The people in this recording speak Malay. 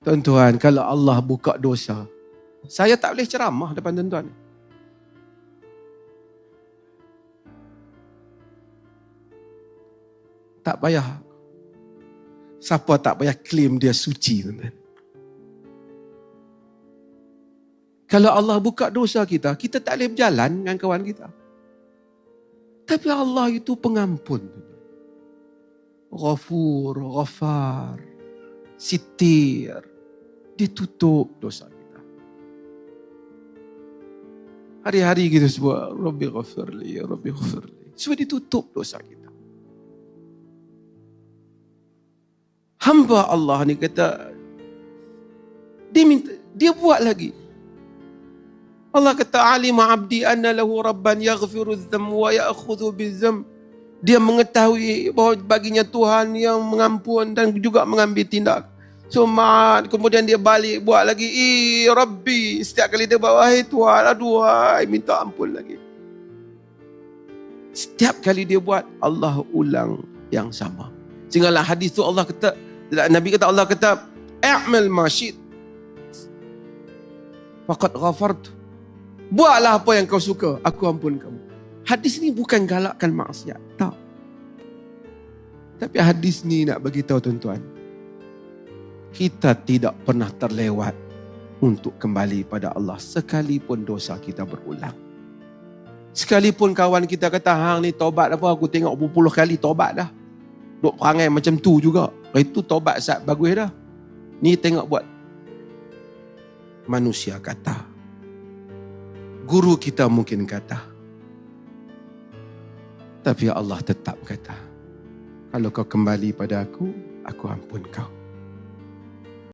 Tuan-tuan, kalau Allah buka dosa, saya tak boleh ceramah depan tuan-tuan. Tak payah. Siapa tak payah claim dia suci, tuan-tuan. Kalau Allah buka dosa kita, kita tak boleh berjalan dengan kawan kita. Tapi Allah itu pengampun. Ghafur, Ghafar, Sitir. Dia tutup dosa kita. Hari-hari kita sebut, Rabbi ghafirli, Rabbi ghafirli. Supaya ditutup dosa kita. Hamba Allah ni kata, dia buat lagi. Allah kata, alima abdi anna lahu rabban yaghfiru dzam wa ya'khudhu bidzam. Dia mengetahui bahawa baginya Tuhan yang mengampun dan juga mengambil tindak. So, kemudian dia balik buat lagi. Rabbi. Setiap kali dia buat, wahai Tuhan, aduh, minta ampun lagi. Setiap kali dia buat, Allah ulang yang sama. Sehinggalah hadis tu Allah kata, Nabi kata, Allah kata, i'mal ma syi'ta faqad ghafartu. Buatlah apa yang kau suka, aku ampun kamu. Hadis ni bukan galakkan maksiat, tak. Tapi hadis ni nak bagi tahu tuan-tuan, kita tidak pernah terlewat untuk kembali pada Allah sekalipun dosa kita berulang. Sekalipun kawan kita kata, hang ni taubat apa, aku tengok berpuluh kali taubat dah. Duk perangai macam tu juga. Itu taubat sat bagus dah. Ni tengok buat. Manusia kata. Guru kita mungkin kata. Tapi Allah tetap kata, kalau kau kembali pada aku ampun kau.